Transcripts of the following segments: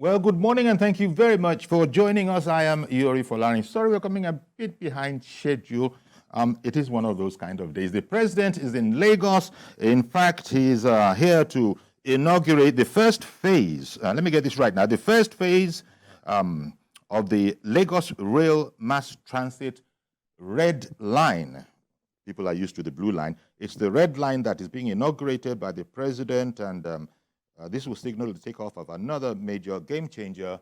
Well, good morning and thank you very much for joining us. I am Yori Folani. Sorry, we're coming a bit behind schedule. It is one of those kind of days. The president is in Lagos. In fact, he's here to inaugurate the first phase. Let me get this right now. The first phase of the Lagos Rail Mass Transit Red Line. People are used to the blue line. It's the red line that is being inaugurated by the president, and this will signal the takeoff of another major game changer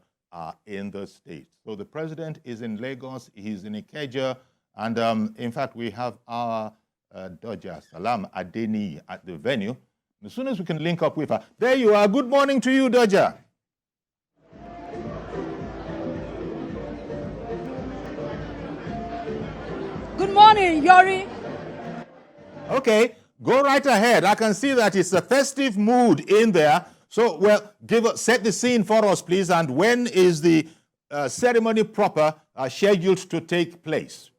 in the state. So the president is in Lagos, he's in Ikeja, and in fact, we have our Doja Salam Adeni at the venue. As soon as we can link up with her. There you are. Good morning to you, Doja. Good morning, Yori. Okay, go right ahead. I can see that it's a festive mood in there. So, well, set the scene for us, please. And when is the ceremony proper scheduled to take place?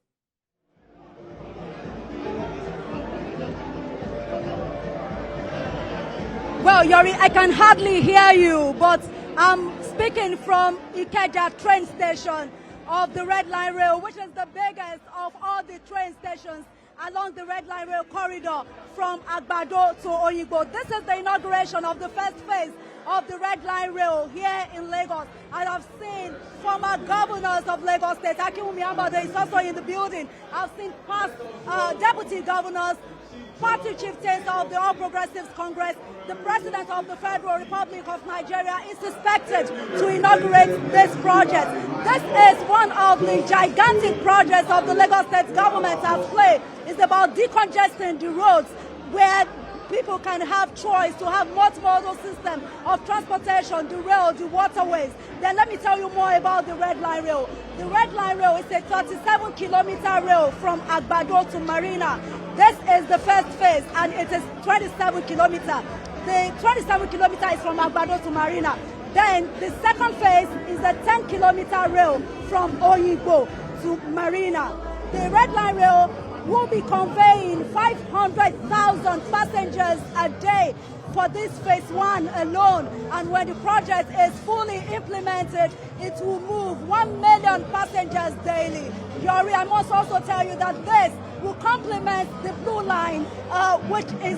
Well, Yori, I can hardly hear you, but I'm speaking from Ikeja train station of the Red Line Rail, which is the biggest of all the train stations along the Red Line Rail corridor from Agbado to Oyigbo. This is the inauguration of the first phase of the Red Line Rail here in Lagos. And I've seen former governors of Lagos State. Akinwumi Ambode is also in the building. I've seen past deputy governors, party chieftains of the All Progressives Congress. The President of the Federal Republic of Nigeria is expected to inaugurate this project. This is one of the gigantic projects of the Lagos State government has played. It's about decongesting the roads where people can have choice to have multimodal system of transportation, the rail, the waterways. Then let me tell you more about the Red Line Rail. The Red Line Rail is a 37-kilometer rail from Agbado to Marina. This is the first phase, and it is 27 kilometers. The 27 kilometers is from Agbado to Marina. Then the second phase is a 10-kilometer rail from Oyigbo to Marina. The Red Line Rail will be conveying 500,000 passengers a day for this phase one alone. And when the project is fully implemented, it will move 1 million passengers daily. Yori, I must also tell you that this will complement the blue line, which is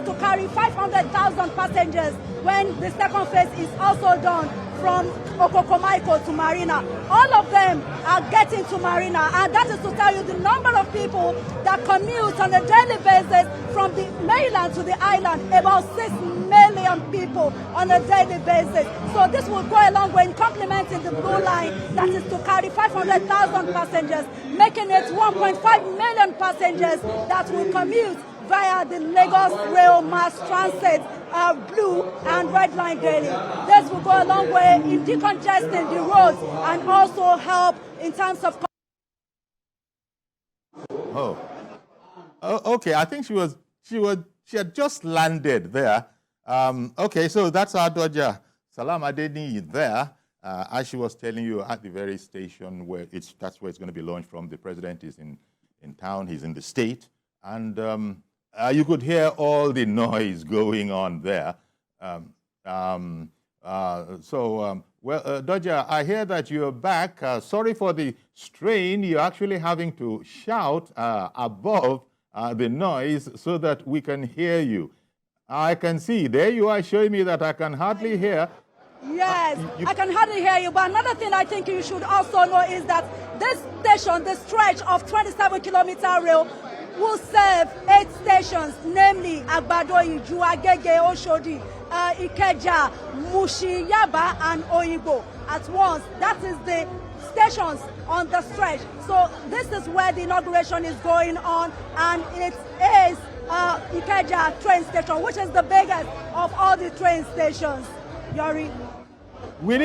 to carry 500,000 passengers when the second phase is also done from Okokomaiko to Marina. All of them are getting to Marina, and that is to tell you the number of people that commute on a daily basis from the mainland to the island, about 6 million people on a daily basis. So this will go a long way in complementing the blue line that is to carry 500,000 passengers, making it 1.5 million passengers that will commute via the Lagos Rail Mass Transit blue and red line daily. This will go a long way in decongesting the roads and also help in terms of... Okay, I think she had just landed there. Okay, so that's our Doja Salam Adeni there. As she was telling you, at the very station where that's where it's going to be launched from. The president is in town, he's in the state, and you could hear all the noise going on there. Well, Doja, I hear that you're back. Sorry for the strain. You're actually having to shout above the noise so that we can hear you. I can see. There you are showing me that I can hardly hear. Yes, I can hardly hear you. But another thing I think you should also know is that this station, the stretch of 27-kilometer rail, will serve 8 stations, namely Agbado, Iju, Agege, Oshodi, Ikeja, Mushi, Yaba, and Oyigbo at once. That is the stations on the stretch. So this is where the inauguration is going on, and it is Ikeja train station, which is the biggest of all the train stations. Yori. Will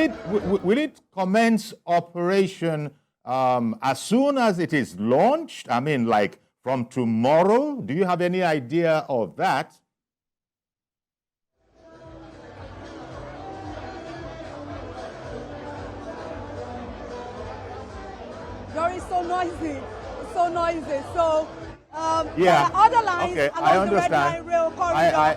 it commence operation as soon as it is launched? I mean, like from tomorrow? Do you have any idea of that? Yori, so noisy. It's so noisy. So yeah. there are other lines okay, along the Red Line Rail corridor.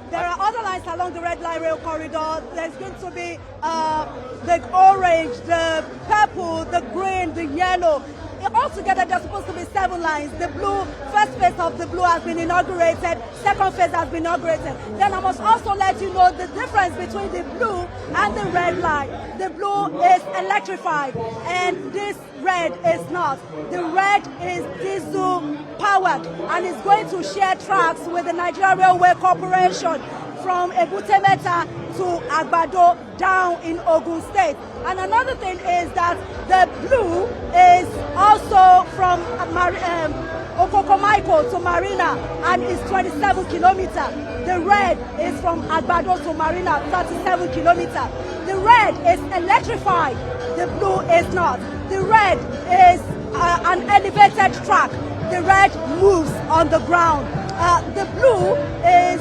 There are other lines lines along the Red Line Rail corridor. There's going to be the orange, the purple, the green, the yellow. Altogether, there's supposed to be 7 lines. The blue, first phase of the blue has been inaugurated. Second phase has been inaugurated. Then I must also let you know the difference between the blue and the red line. The blue is electrified, and this red is not. The red is diesel powered, and is going to share tracks with the Nigeria Railway Corporation from Ebute Metta to Agbado down in Ogun State. And another thing is that the blue is also from Okokomaiko to Marina, and is 27 kilometers. The red is from Agbado to Marina, 37 kilometers. The red is electrified, the blue is not. The red is an elevated track. The red moves on the ground. The blue is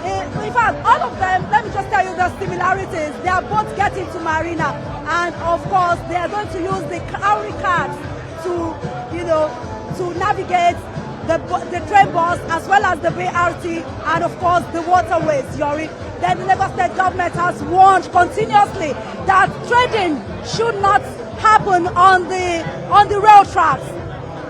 in fact, all of them, let me just tell you the similarities. They are both getting to Marina, and of course, they are going to use the cowrie carts to, to navigate the train bus as well as the BRT, and of course, the waterways, Yori. Then the Lagos State government has warned continuously that trading should not happen on the rail tracks.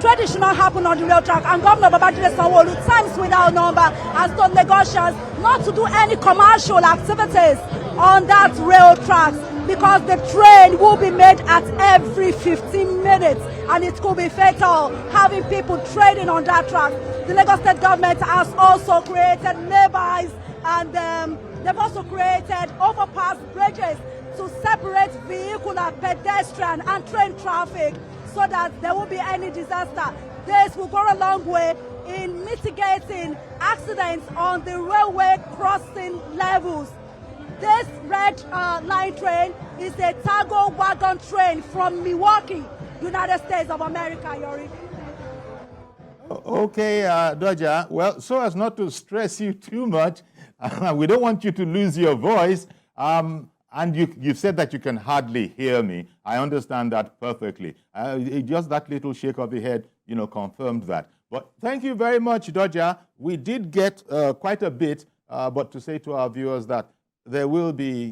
Trading should not happen on the rail track, and Governor Babajide Sanwo-Olu, times without number, has told Lagosians not to do any commercial activities on that rail tracks, because the train will be made at every 15 minutes, and it could be fatal having people trading on that track. The Lagos State government has also created laybys, and they've also created overpass bridges to separate vehicular, pedestrian, and train traffic, so that there won't be any disaster. This will go a long way in mitigating accidents on the railway crossing levels. This red line train is a cargo wagon train from Milwaukee, United States of America, Yori. Okay, Doja. Well, so as not to stress you too much, we don't want you to lose your voice. And you said that you can hardly hear me. I understand that perfectly. Just that little shake of the head, confirmed that. But thank you very much, Doja. We did get quite a bit, but to say to our viewers that there will be,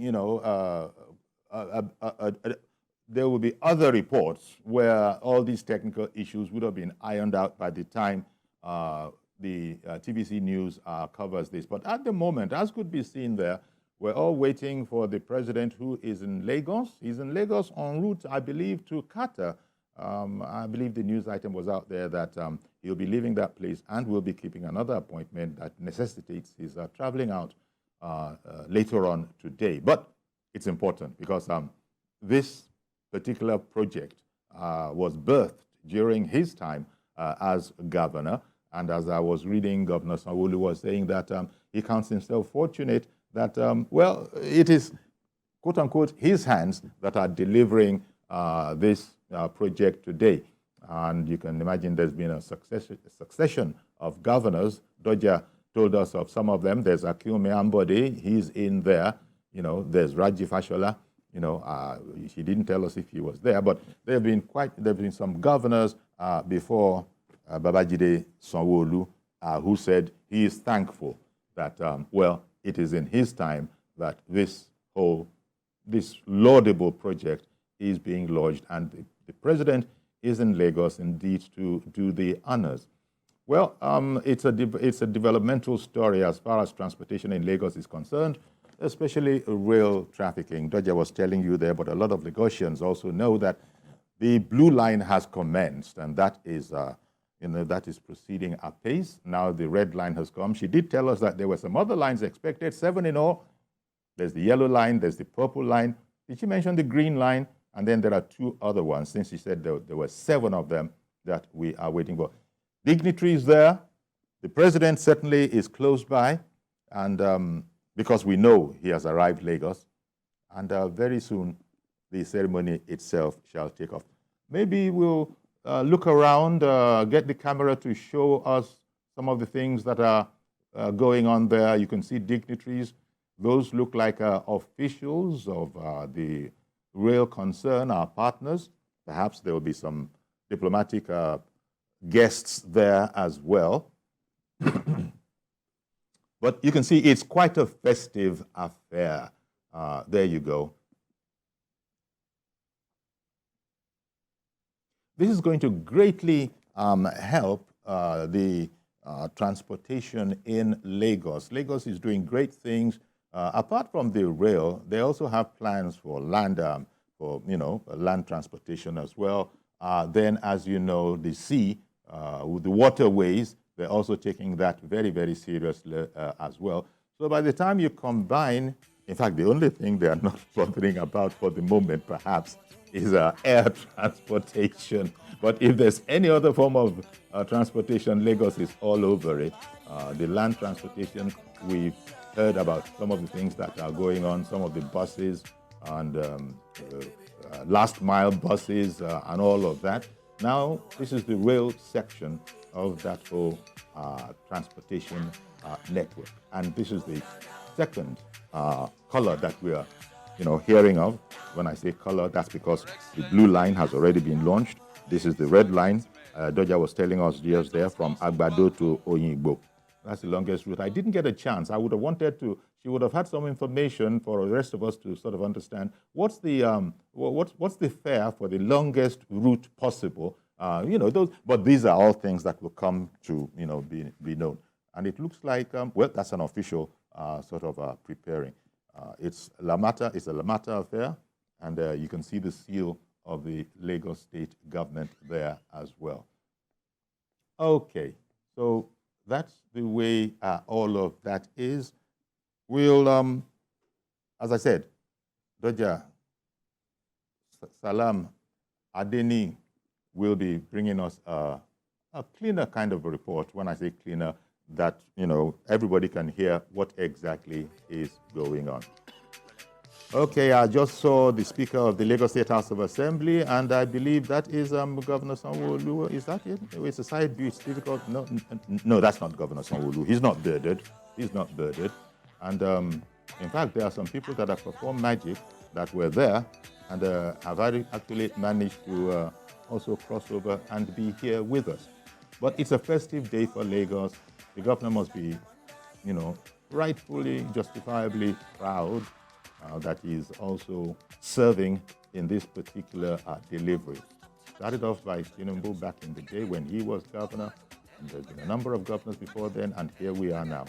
there will be other reports where all these technical issues would have been ironed out by the time the TVC News covers this. But at the moment, as could be seen there, we're all waiting for the president, who is in Lagos. He's in Lagos en route, I believe, to Qatar. I believe the news item was out there that he'll be leaving that place and will be keeping another appointment that necessitates his traveling out later on today. But it's important because this particular project was birthed during his time as governor. And as I was reading, Governor Sanwo-Olu was saying that he counts himself fortunate that, well, it is, quote unquote, his hands that are delivering this project today. And you can imagine there's been a succession of governors. Doja told us of some of them. There's Akinwumi Ambode, he's in there. There's Raji Fashola. He didn't tell us if he was there, but there have been some governors before Babajide Sanwo-Olu who said he is thankful that, well, it is in his time that this laudable project is being launched, and the president is in Lagos indeed to do the honors. Well, it's a developmental story as far as transportation in Lagos is concerned, especially rail trafficking. Doja was telling you there, but a lot of Lagosians also know that the blue line has commenced, and that is that is proceeding apace. Now the red line has come. She did tell us that there were some other lines expected, 7 in all. There's the yellow line, there's the purple line. Did she mention the green line? And then there are 2 other ones, since she said there were 7 of them that we are waiting for. Dignitaries there. The president certainly is close by, and because we know he has arrived Lagos, and very soon the ceremony itself shall take off. Maybe we'll look around, get the camera to show us some of the things that are going on there. You can see dignitaries. Those look like officials of the rail concern, our partners. Perhaps there will be some diplomatic guests there as well. But you can see it's quite a festive affair. There you go. This is going to greatly help the transportation in Lagos. Lagos is doing great things. Apart from the rail, they also have plans for land, land transportation as well. Then, as you know, the sea, with the waterways, they're also taking that very, very seriously as well. So by the time you combine, in fact, the only thing they are not bothering about for the moment, perhaps, is air transportation. But if there's any other form of transportation, Lagos is all over it. The land transportation, we've heard about some of the things that are going on, some of the buses and last mile buses and all of that. Now, this is the rail section of that whole transportation network. And this is the second color that we are hearing of. When I say color, that's because the blue line has already been launched. This is the red line. Doja was telling us just there from Agbado to Oyingbo. That's the longest route. I didn't get a chance. I would have wanted to. She would have had some information for the rest of us to sort of understand what's the fare for the longest route possible. But these are all things that will come to be known. And it looks like that's an official sort of preparing. It's a Lamata affair, and you can see the seal of the Lagos State government there as well. Okay, so that's the way all of that is. We'll, as I said, Doja Salam Adeni will be bringing us a cleaner kind of a report. When I say cleaner, that everybody can hear what exactly is going on. Okay, I just saw the Speaker of the Lagos State House of Assembly, and I believe that is Governor Sanwo-Olu. Is that it? It's a side view. It's difficult. No, that's not Governor Sanwo-Olu. He's not bearded. He's not bearded. And in fact, there are some people that have performed magic that were there and have actually managed to also cross over and be here with us. But it's a festive day for Lagos. The governor must be, rightfully, justifiably proud that he's also serving in this particular delivery. Started off by Tinubu back in the day when he was governor, and there's been a number of governors before then, and here we are now.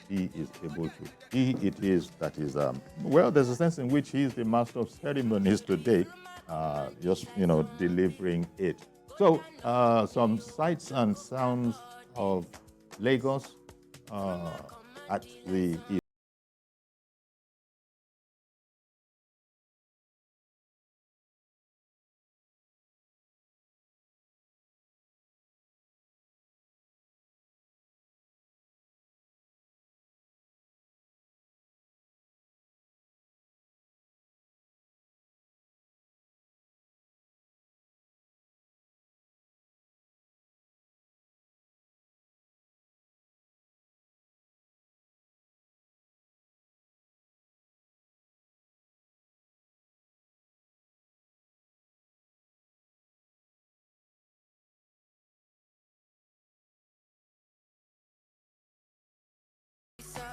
He is able to. It is that is, there's a sense in which he's the master of ceremonies today, just, delivering it. So, some sights and sounds of Lagos at the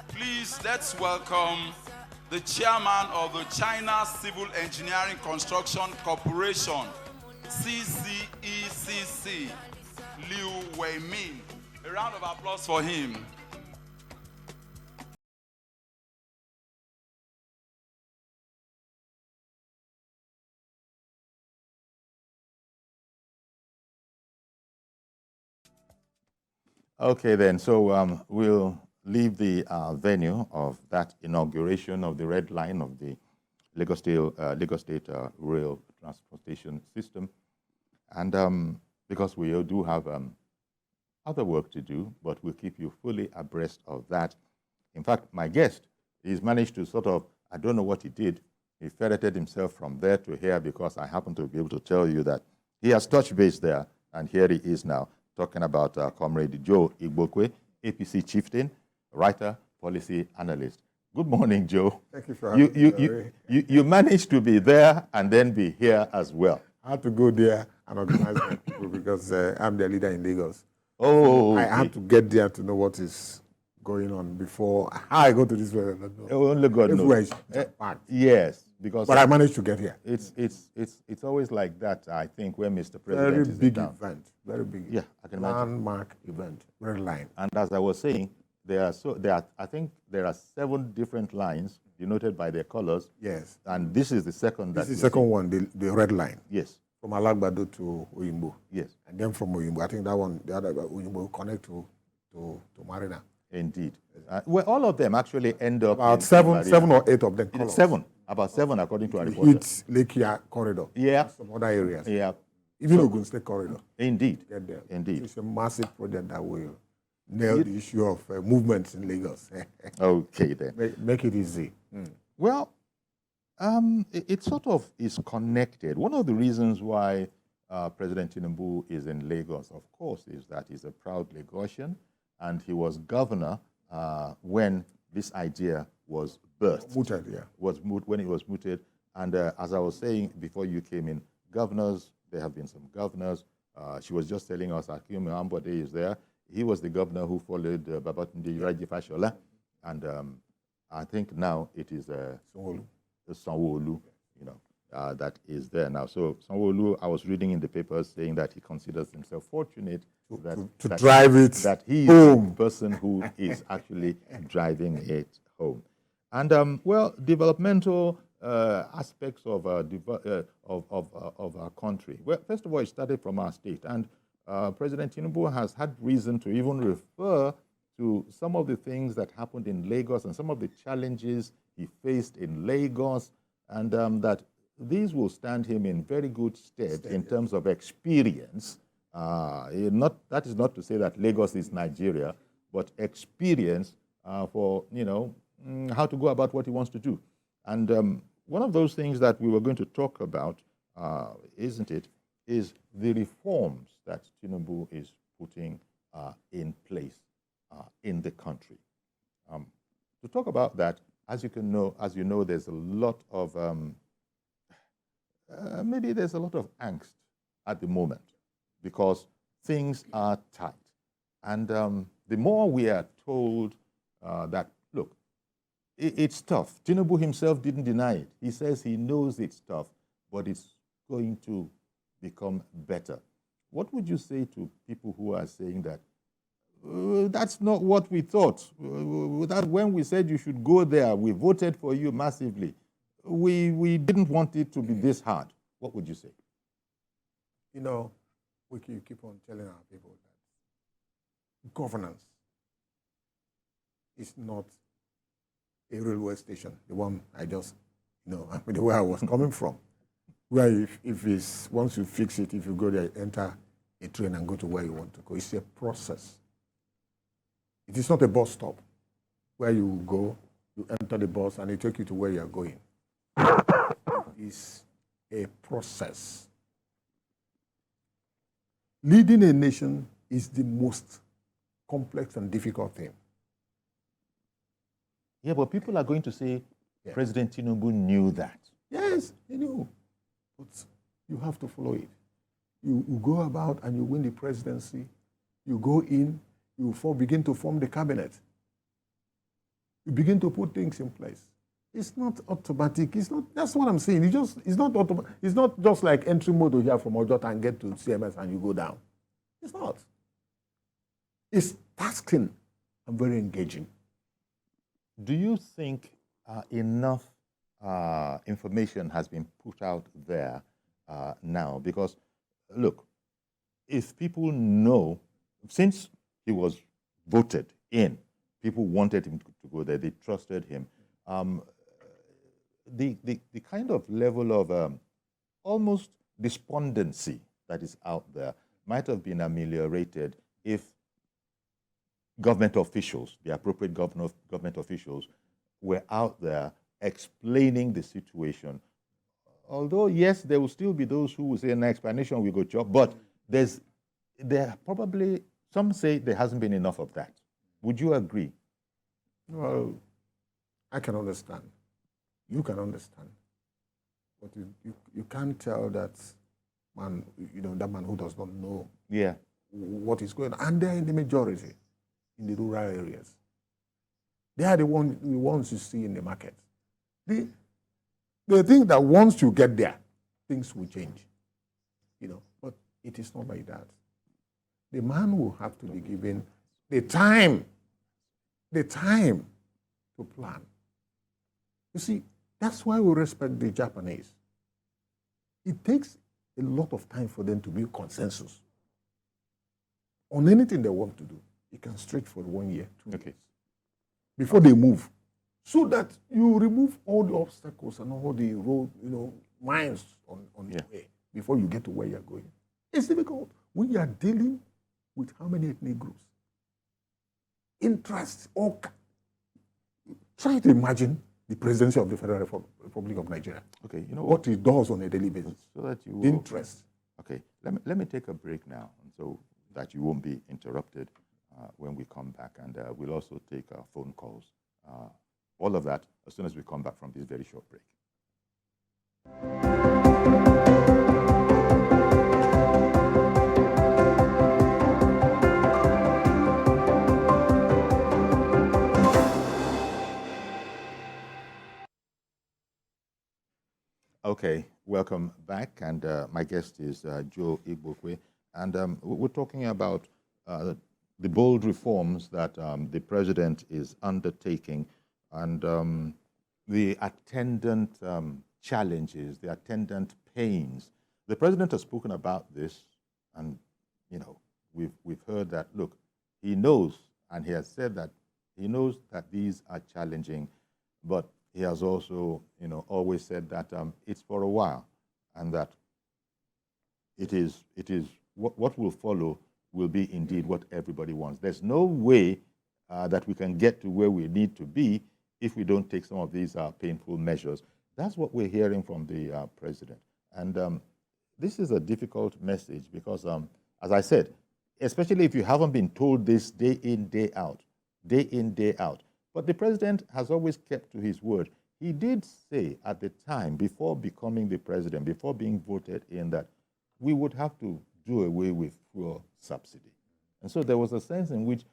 Please, let's welcome the chairman of the China Civil Engineering Construction Corporation, CCECC, Liu Weimin. A round of applause for him. Okay, then. So we'll leave the venue of that inauguration of the red line of the Lagos State rail transportation system. And because we do have other work to do, but we'll keep you fully abreast of that. In fact, my guest, he's managed to sort of, I don't know what he did, he ferreted himself from there to here, because I happen to be able to tell you that he has touched base there, and here he is now, talking about Comrade Joe Igbokwe, APC Chieftain, writer, policy analyst. Good morning, Joe. Thank you for having me. You managed to be there and then be here as well. I had to go there and organize my people because I'm their leader in Lagos. Oh, I had to get there to know what is going on before I go to this way. Only God Everywhere knows. is packed. Yes, because But I managed to get here. it's always like that. I think where Mr. President Very is in big town. event. Very big. Yeah, I can imagine. Landmark event. Red line. And as I was saying, I think there are 7 different lines denoted by their colors. Yes. And this is the second. This is the second one, the red line. Yes. From Alagbado to Oyimbo. Yes. And then from Oyimbo, I think that one, the other Oyimbo will connect to Marina. Indeed. Well, all of them actually end up About in seven or 8 of them. Colors. 7. About 7 according to our report. It's Lekia corridor. Yeah. Some other areas. Yeah. Even Ogun State corridor. Indeed. Get there. Indeed. It's a massive project that will nail the issue of movements in Lagos. Okay then. Make it easy. Well, it sort of is connected. One of the reasons why President Tinubu is in Lagos, of course, is that he's a proud Lagosian, and he was governor when this idea was birthed. Mooted, yeah. When it was mooted. And as I was saying before you came in, governors, there have been some governors. She was just telling us, Akim Ambode is there. He was the governor who followed Babatunde Raji Fashola. And I think now it is Sanwo-Olu, that is there now. So Sanwo-Olu, I was reading in the papers saying that he considers himself fortunate to drive it that he home. is the person who is actually driving it home. And well, developmental aspects of our country. Well, first of all, it started from our state, and President Tinubu has had reason to even refer to some of the things that happened in Lagos and some of the challenges he faced in Lagos, and that these will stand him in very good stead in terms of experience. That is not to say that Lagos is Nigeria, but experience for how to go about what he wants to do. And one of those things that we were going to talk about, isn't it, is the reforms that Tinubu is putting in place in the country. To talk about that, as you know, there's a lot of maybe there's a lot of angst at the moment because things are tight, and the more we are told that, look, it's tough. Tinubu himself didn't deny it. He says he knows it's tough, but it's going to become better. What would you say to people who are saying that that's not what we thought? That when we said you should go there, we voted for you massively. We didn't want it to be this hard. What would you say? We keep on telling our people that governance is not a railway station, the one I just, the way I was coming from, where if it's, once you fix it, if you go there, enter a train and go to where you want to go. It's a process. It is not a bus stop where you go, you enter the bus, and it takes you to where you're going. It's a process. Leading a nation is the most complex and difficult thing. Yeah, but people are going to say President Tinubu knew that. Yes, he knew. But you have to follow it. You go about and you win the presidency. You go in, you begin to form the cabinet. You begin to put things in place. It's not automatic. It's not. That's what I'm saying. It's not automatic. It's not just like entry mode here from Ojota and get to CMS and you go down. It's not. It's tasking and very engaging. Do you think enough information has been put out there now? Because, look, if people know, since he was voted in, people wanted him to go there, they trusted him. The kind of level of almost despondency that is out there might have been ameliorated if government officials, the appropriate government officials, were out there explaining the situation. Although, yes, there will still be those who will say an explanation will go chop, but there probably, some say there hasn't been enough of that. Would you agree? Well, I can understand. You can understand. But you can't tell that man, that man who does not know what is going on. And they're in the majority in the rural areas. They are the ones you see in the market. They think that once you get there, things will change. But it is not like that. The man will have to be given the time to plan. You see, that's why we respect the Japanese. It takes a lot of time for them to build consensus on anything they want to do. It can stretch for 1 year, 2 years before they move, so that you remove all the obstacles and all the road, mines on the way before you get to where you're going. It's difficult when you are dealing with how many ethnic groups, interests, or try to imagine the presidency of the Federal Republic of Nigeria. Okay, what it does on a daily basis. So that you the interest. Okay, let me take a break now, so that you won't be interrupted when we come back, and we'll also take phone calls. All of that as soon as we come back from this very short break. Okay, welcome back, and my guest is Joe Igbokwe, and we're talking about the bold reforms that the president is undertaking, and the attendant challenges, the attendant pains. The president has spoken about this, and we've heard that. Look, he knows, and he has said that he knows that these are challenging, but he has also, always said that it's for a while, and that it is what will follow will be indeed what everybody wants. There's no way that we can get to where we need to be if we don't take some of these painful measures. That's what we're hearing from the president. And this is a difficult message because, as I said, especially if you haven't been told this day in, day out. But the president has always kept to his word. He did say at the time, before becoming the president, before being voted in, that we would have to do away with fuel subsidy. And so there was a sense in which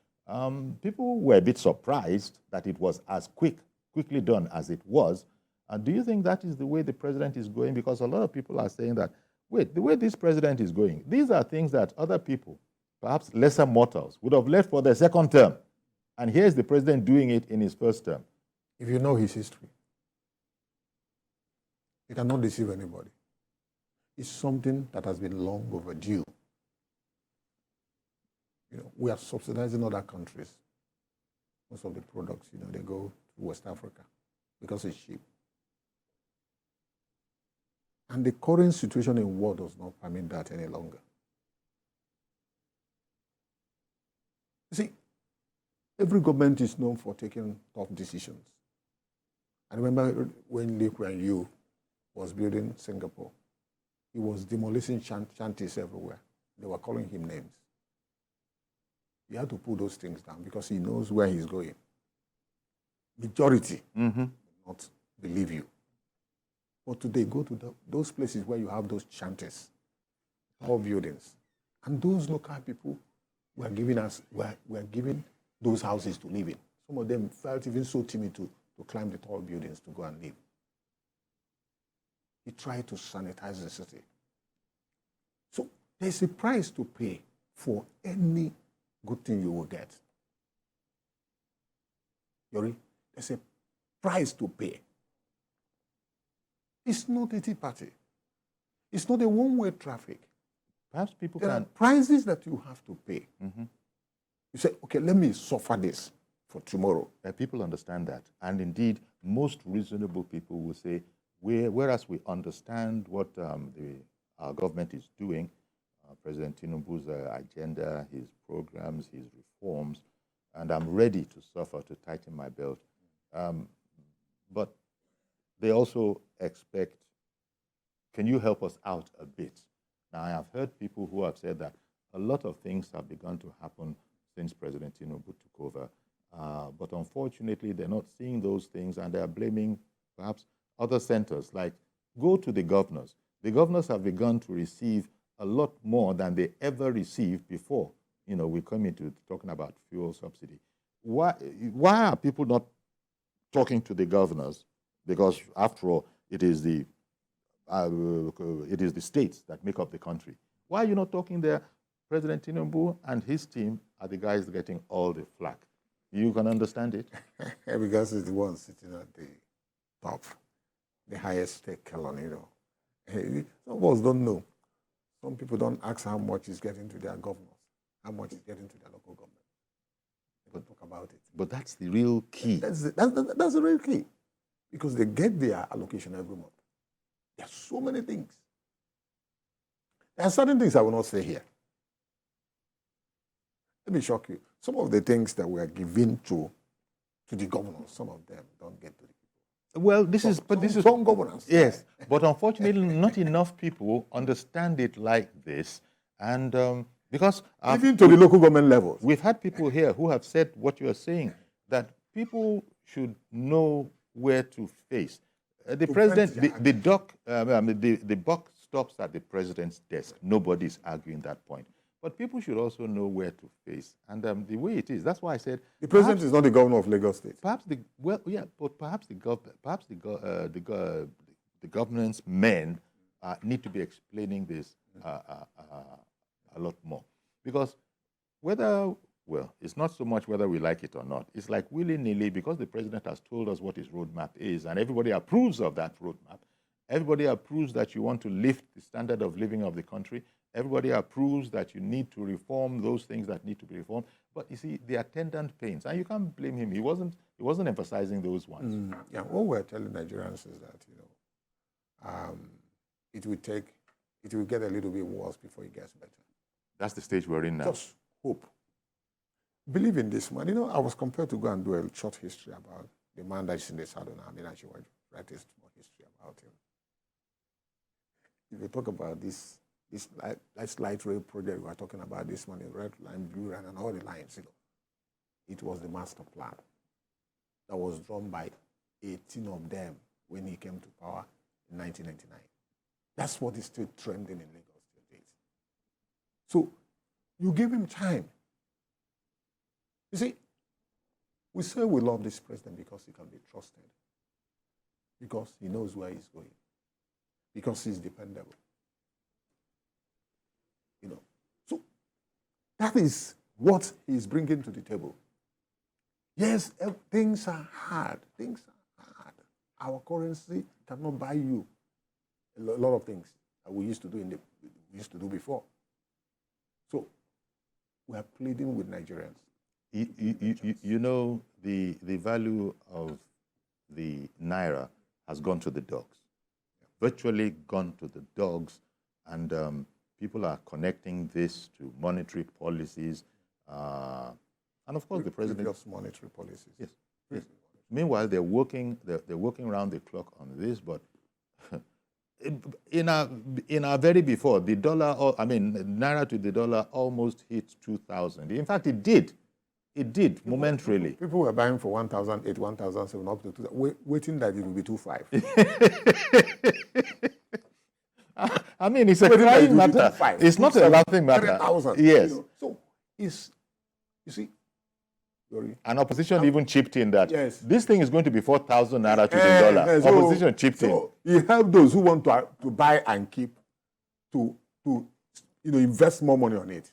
people were a bit surprised that it was as quickly done as it was. Do you think that is the way the president is going? Because a lot of people are saying that, wait, the way this president is going, these are things that other people, perhaps lesser mortals, would have left for their second term. And here's the president doing it in his first term. If you know his history, you cannot deceive anybody. It's something that has been long overdue. We are subsidizing other countries. Most of the products, they go to West Africa because it's cheap. And the current situation in the world does not permit that any longer. You see, every government is known for taking tough decisions. I remember when Lee Kuan Yew was building Singapore, he was demolishing shanties everywhere. They were calling him names. He had to pull those things down because he knows where he's going. Majority will not believe you. But today, go to those places where you have those shanties, tall buildings, and those local people were giving those houses to live in. Some of them felt even so timid to climb the tall buildings to go and live. He tried to sanitize the city. So there's a price to pay for any good thing you will get. Yori, there's a price to pay. It's not a tea party. It's not a one-way traffic. Perhaps people there can... are prices that you have to pay. You say, okay, let me suffer this for tomorrow. People understand that. And indeed, most reasonable people will say, whereas we understand what our government is doing, President Tinubu's agenda, his programs, his reforms, and I'm ready to suffer, to tighten my belt. But they also expect, can you help us out a bit? Now, I have heard people who have said that a lot of things have begun to happen since President Tinubu took over. But unfortunately, they're not seeing those things, and they're blaming perhaps other centers. Like, go to the governors. The governors have begun to receive a lot more than they ever received before. We come into talking about fuel subsidy. Why are people not talking to the governors, because after all, it is the states that make up the country. Why are you not talking there? President Tinubu and his team are the guys getting all the flack. You can understand it? Because it's the one sitting at the top, the highest stake, Some of us don't know. Some people don't ask how much is getting to their governors, how much is getting to their local government. They don't talk about it. But that's the real key. That's the real key. Because they get their allocation every month. There are so many things. There are certain things I will not say here. Let me shock you. Some of the things that were given to the governors, some of them don't get to the people. Well, this is some governance. Yes, but unfortunately, not enough people understand it like this, and because even to the local government levels, we've had people here who have said what you are saying, that people should know where to face. The president, the buck stops at the president's desk. Nobody's arguing that point. But people should also know where to face. And the way it is, that's why I said the president is not the governor of Lagos State. Perhaps the governance men need to be explaining this a lot more, because it's not so much whether we like it or not. It's like willy-nilly, because the president has told us what his roadmap is, and everybody approves of that roadmap. Everybody approves that you want to lift the standard of living of the country. Everybody approves that you need to reform those things that need to be reformed. But you see, the attendant pains, and you can't blame him. He wasn't emphasizing those ones. Yeah, what we're telling Nigerians is that it will get a little bit worse before it gets better. That's the stage we're in now. Just hope. Believe in this man. I was compelled to go and do a short history about the man that's in the Southern Army, and I should write a small history about him. If you talk about this light rail project we are talking about, this one, red line, blue line, and all the lines, it was the master plan that was drawn by 18 of them when he came to power in 1999. That's what is still trending in Lagos State. So you give him time. You see, we say we love this president because he can be trusted, because he knows where he's going, because he's dependable. So that is what he's bringing to the table. Yes, things are hard. Things are hard. Our currency cannot buy you a lot of things that we used to do before. So we are pleading with Nigerians. You know, the value of the naira has gone to the dogs, virtually gone to the dogs, and people are connecting this to monetary policies, and of course the president. Just monetary policies. Yes. Yes. Meanwhile, they're working around the clock on this, but in our very before, the dollar, naira to the dollar almost hit 2,000. In fact, it did. It did momentarily. People were buying for 1,008, 1,007, up to 2,000, waiting that it will be 2,500. It's a crying matter. It's not a laughing matter. 3,000. Yes. So you see, and opposition even chipped in that. Yes. This thing is going to be 4,000 naira to the dollar. Opposition chipped in. So you help those who want to buy and keep, to invest more money on it.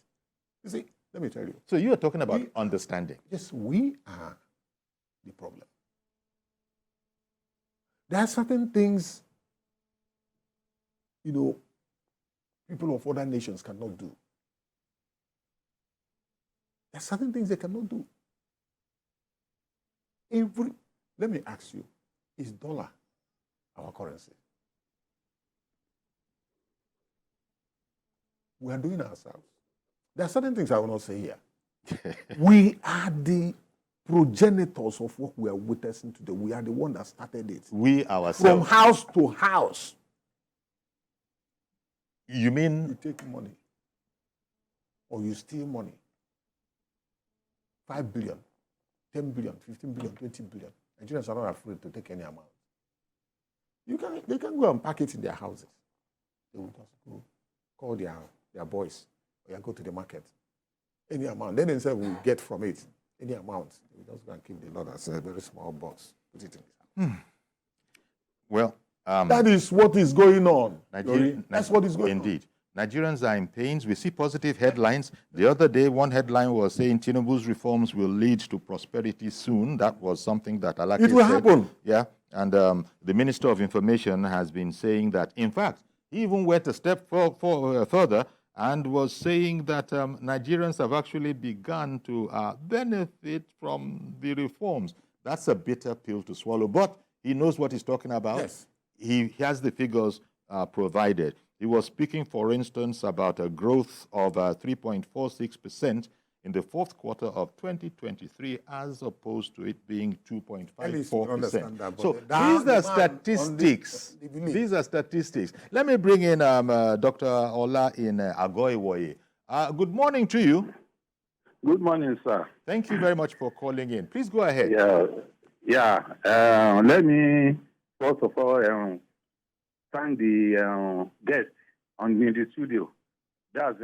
You see. Let me tell you. So you are talking about understanding. Yes, we are the problem. There are certain things, people of other nations cannot do. There are certain things they cannot do. Let me ask you, is dollar our currency? We are doing ourselves. There are certain things I will not say here. We are the progenitors of what we are witnessing today. We are the one that started it. We ourselves. From house to house. You mean? You take money or you steal money. 5 billion, 10 billion, 15 billion, 20 billion. Nigerians are not afraid to take any amount. They can go and pack it in their houses. They will just go call their boys. Or go to the market. Any amount. Then themselves will get from it. Any amount. We just go and keep the lot as a very small box. put it in his hand. Well, That is what is going on. Nigeria, That's what is going on. Indeed. Nigerians are in pains. We see positive headlines. The other day, one headline was saying Tinubu's reforms will lead to prosperity soon. That was something that Alake It will said. happen. Yeah, and the Minister of Information has been saying that, in fact, he even went a step further and was saying that Nigerians have actually begun to benefit from the reforms. That's a bitter pill to swallow, but he knows what he's talking about. Yes. He has the figures provided. He was speaking, for instance, about a growth of 3.46% in the fourth quarter of 2023, as opposed to it being 2.54%. So these are statistics. These are statistics. Let me bring in Dr. Ola in Agoiwoye. Good morning to you. Good morning, sir. Thank you very much for calling in. Please go ahead. Let me first of all thank the guest in the studio. That's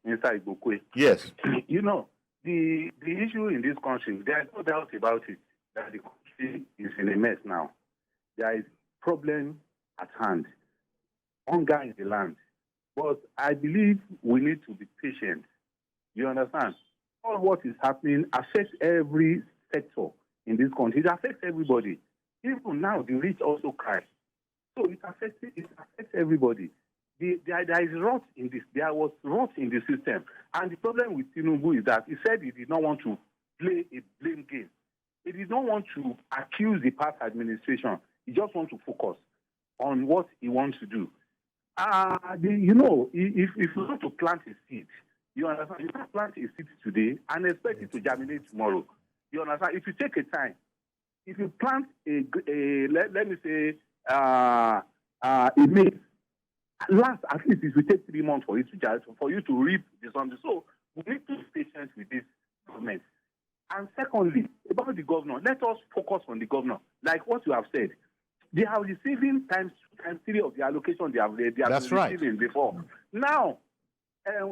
inside Igbokwe. Yes. You know, the issue in this country, there is no doubt about it, that the country is in a mess now. There is problem at hand. Hunger in the land. But I believe we need to be patient. You understand? All what is happening affects every sector in this country. It affects everybody. Even now, the rich also cry. So it affects everybody. There is rot in this. There was rot in the system. And the problem with Tinubu is that he said he did not want to play a blame game. He did not want to accuse the past administration. He just wants to focus on what he wants to do. You know, if you want to plant a seed, you understand, you can't plant a seed today and expect it to germinate tomorrow. You understand? If you take a time, if you plant let me say, a maize, last at least it will take 3 months for it to germinate, for you to reap the something. So we need to be patient with this government. And secondly, about the governor, let us focus on the governor. Like what you have said, they are receiving times 3 of the allocation they have That's been right. receiving before. Now,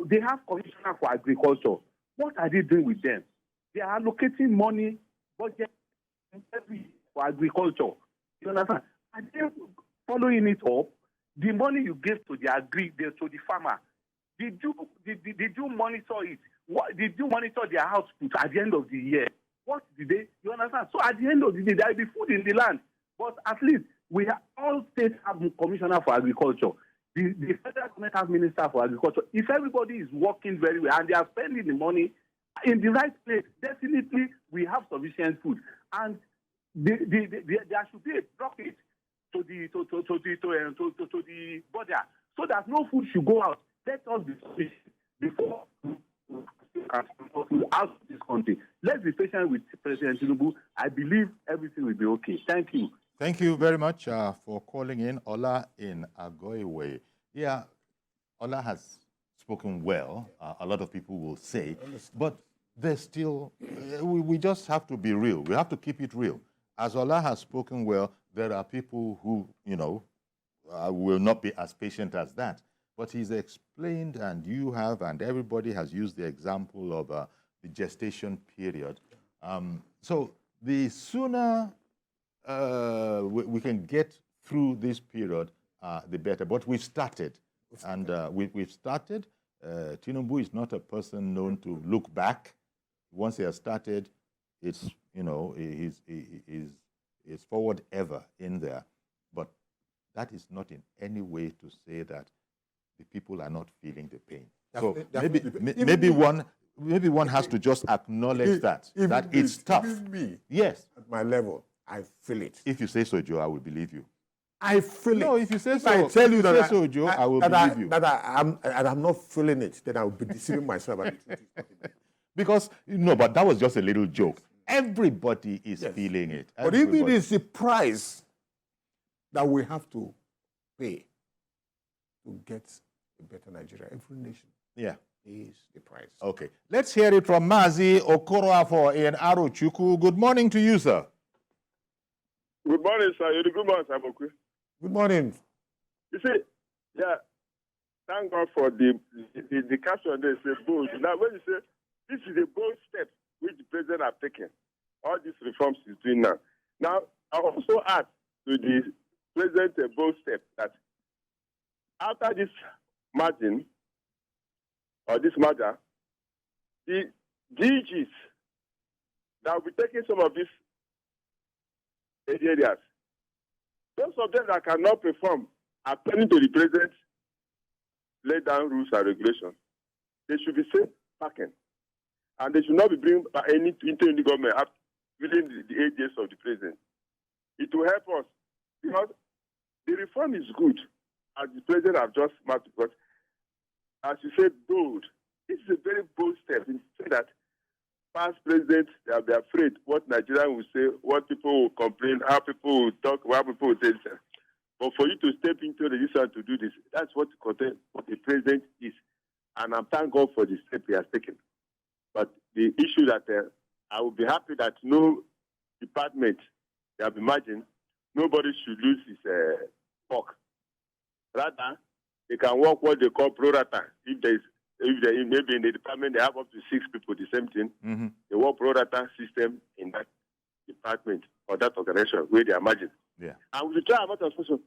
they have commissioner for agriculture. What are they doing with them? They are allocating money, budget every year for agriculture. You understand? Are they following it up? The money you gave to the farmer, did you monitor it? What did you monitor their output at the end of the year? What did they? You understand? So at the end of the day, there will be food in the land. But at least we have, all states have a commissioner for agriculture. The federal government has minister for agriculture. If everybody is working very well and they are spending the money in the right place, definitely we have sufficient food. And there should be a profit to the border, so that no food should go out. Let us be patient before out of this country. Let's be patient with President Tinubu. I believe everything will be okay. Thank you. Thank you very much for calling in. Ola in Agoiwe. Yeah, Ola has spoken well, a lot of people will say, but there's still, we just have to be real. We have to keep it real. As Ola has spoken well, there are people who, you know, will not be as patient as that. But he's explained, and you have, and everybody has used the example of the gestation period. So the sooner we can get through this period, the better. But we've started, and we've started. Tinubu is not a person known to look back. Once he has started, it's, you know, he's forward ever in there. But that is not in any way to say that the people are not feeling the pain. So maybe one has to just acknowledge that it's tough. Me, yes, at my level, I feel it. If you say so, Joe, I will believe you. I feel it. No, if you say so, I tell you if that you say so, Joe, I will believe you. That I'm not feeling it, then I will be deceiving myself. Because, no, but that was just a little joke. Everybody is feeling it. But if it is the price that we have to pay to get a better Nigeria, every nation is the price. Okay. Let's hear it from Mazi Okoroafo in Arochukwu. Good morning to you, sir. Good morning, sir. Good morning, sir. Good morning. You see, thank God for the caption there. It's a bold. Now, when you say this is a bold step which the president has taken, all these reforms he's doing now. Now, I also add to the President a bold step that after this margin, or this matter, the DGs that will be taking some of these areas, those of them that cannot perform according to the President's laid down rules and regulations, they should be sent packing. And they should not be bring into the government within the 8 years of the President. It will help us because the reform is good, as the President has just marked, because as you said, bold. This is a very bold step in saying that past presidents, they will be afraid what Nigerians will say, what people will complain, how people will talk, how people will say. But for you to step into the decision to do this, that's what the president is. And I'm thank God for the step he has taken. But the issue that I will be happy that no department, they have imagined, nobody should lose his work. Rather, they can work what they call pro rata. If maybe in the department they have up to 6 people, the same thing, they work pro rata system in that department or that organization where they imagine. Yeah. And we try about also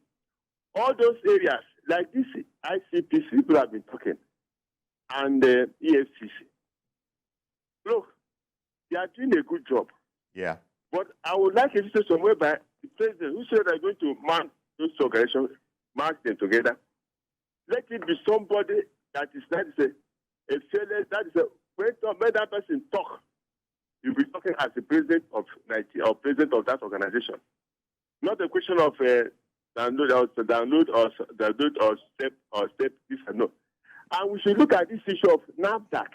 all those areas like this ICPC people have been talking, and the EFCC. Look, they are doing a good job. Yeah. But I would like a situation whereby the president who said they're going to mark those organizations, mark them together. Let it be somebody that is a failure, when that person talk, you'll be talking as the president of Nigeria or president of that organization. Not a question of download or step this and no. And we should look at this issue of NAFDAC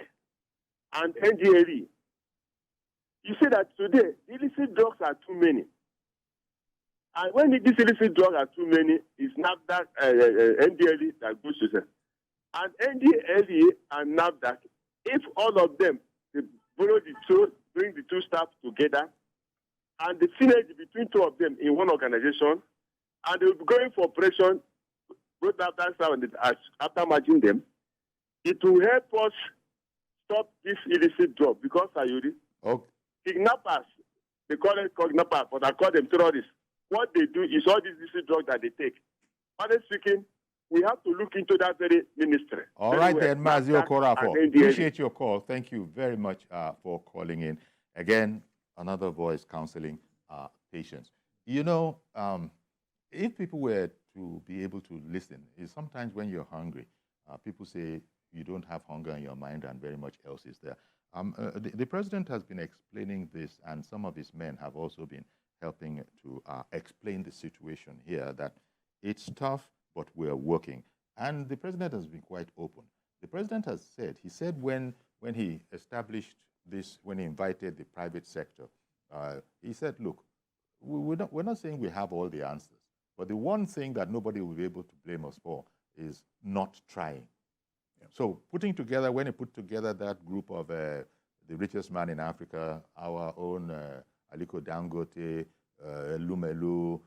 and NDLE. You say that today illicit drugs are too many. And when these illicit drugs are too many, it's NAFDAC, NDLE that goes to them. And NDLE and NAFDAC, if all of them they borrow the two, bring the two staff together, and the synergy between two of them in one organization, and they will be going for operation both after merging them, it will help us stop this illicit drug because kidnappers, they call it kidnappers, but I call them terrorists. What they do is all these illicit drugs that they take. Honestly speaking, we have to look into that very ministry. All right then, Mazio Korafo. Appreciate your call. Thank you very much for calling in. Again, another voice counseling patients. You know, if people were to be able to listen, sometimes when you're hungry, people say you don't have hunger in your mind and very much else is there. The president has been explaining this, and some of his men have also been helping to explain the situation here, that it's tough, but we're working. And the president has been quite open. The president has said, when he established this, when he invited the private sector, he said, look, we're not saying we have all the answers, but the one thing that nobody will be able to blame us for is not trying. Yeah. So when he put together that group of the richest man in Africa, our own Aliko Dangote, Lumelu,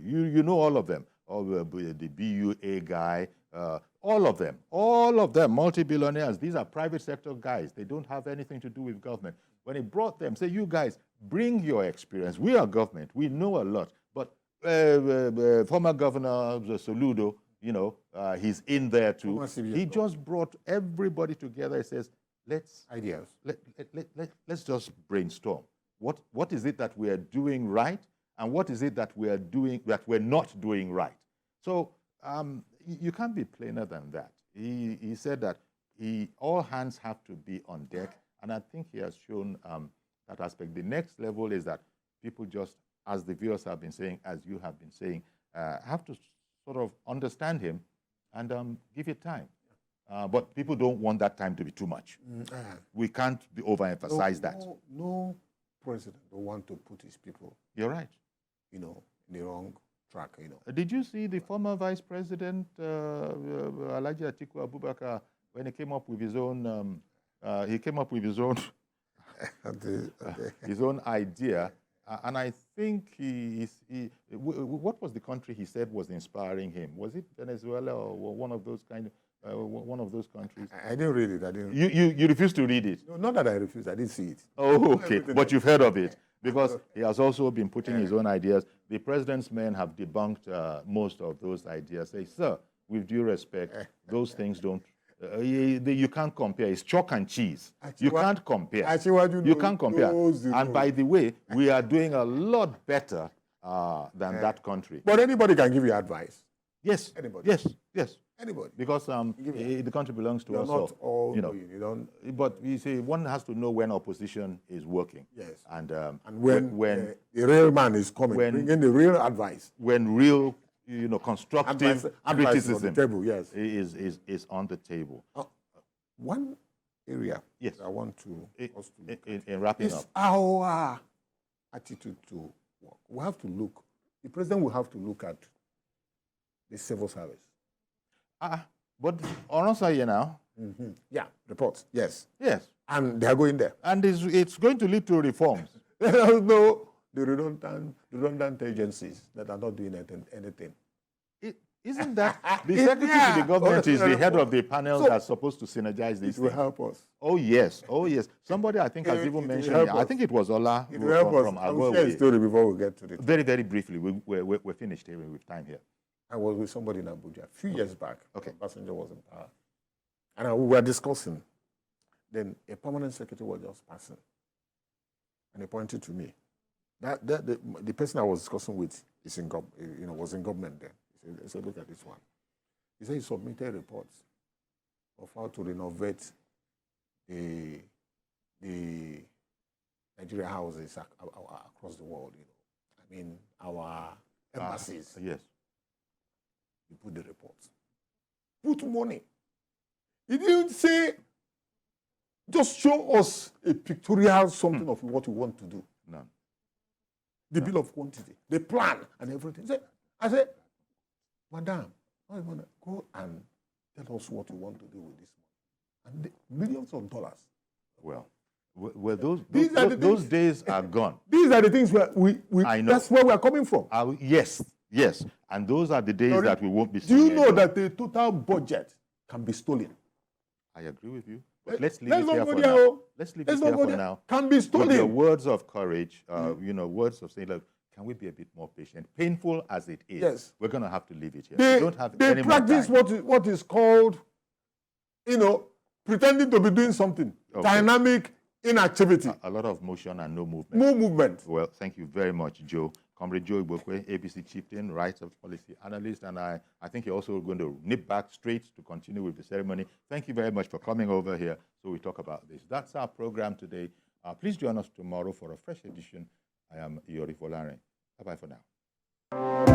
you know all of them, the BUA guy, all of them, multi-billionaires. These are private sector guys. They don't have anything to do with government. When he brought them, say, you guys, bring your experience. We are government. We know a lot. But former Governor Soludo, he's in there too. He just brought everybody together. He says, let's just brainstorm. What is it that we are doing right, and what is it that we're not doing right? So you can't be plainer than that. He said that all hands have to be on deck, and I think he has shown that aspect. The next level is that people just, as the viewers have been saying, as you have been saying, have to sort of understand him and give it time. But people don't want that time to be too much. We can't overemphasize that. No president don't want to put his people. You're right. In the wrong track. Did you see the former Vice President Alhaji Atiku Abubakar when he came up with his own? His own idea, and I think what was the country he said was inspiring him? Was it Venezuela or one of those countries? I didn't read it. You refused to read it? No, not that I refused. I didn't see it. Oh, okay. But you've heard of it. because he has also been putting his own ideas. The president's men have debunked most of those ideas. Say, sir, with due respect, those things don't. You can't compare. It's chalk and cheese. You can't compare. You can't compare. And by the way, we are doing a lot better than that country. But anybody can give you advice. Yes. Anybody. Yes. Anybody. Because the country belongs to us not all. all, you don't. But you see, one has to know when opposition is working. Yes. And when the real man is coming, bringing the real advice. When real, constructive criticism on the table, yes. is on the table. One area yes. I want to us to look at in wrapping is up our attitude to work. We have to look. The president will have to look at the civil service. But honestly, Yeah, reports. Yes. Yes. And they are going there. And it's going to lead to reforms. Let us know the redundant agencies that are not doing anything. Isn't that the secretary to the government is the head of the panel that's supposed to synergize these It will things? help us. Oh yes. Somebody I think has even mentioned it. I think it was Ola It will help us. I will share a story before we get to it. Very, very briefly. We're finished here with time here. I was with somebody in Abuja a few years back. Okay. The passenger was in power. And we were discussing. Then a permanent secretary was just passing. And he pointed to me. The person I was discussing with is was in government then. He said, look at this one. He said he submitted reports of how to renovate the Nigeria houses across the world. I mean, our embassies. Yes. He put the reports. Put money. He didn't say, just show us a pictorial something of what we want to do. None. The bill of quantity, the plan, and everything. I said, Madam, go and tell us what you want to do with this money. And millions of dollars. Well, those days are gone. These are the things I know. That's where we are coming from. Yes. And those are the days that we won't be seeing. Do you know that the total budget can be stolen? I agree with you. But let's leave it here for now. Let's leave it here for now. Can be stolen. With your words of courage, words of saying, look, can we be a bit more patient? Painful as it is, yes. We're going to have to leave it here. They we don't have any more practice time. what is called, pretending to be doing something. Okay. Dynamic inactivity. A lot of motion and no movement. No movement. Well, thank you very much, Joe. Comrade Joe Igbokwe, APC Chieftain, Rights of Policy Analyst, and I think you're also going to nip back straight to continue with the ceremony. Thank you very much for coming over here so we talk about this. That's our program today. Please join us tomorrow for a fresh edition. I am Yori Folare. Bye-bye for now.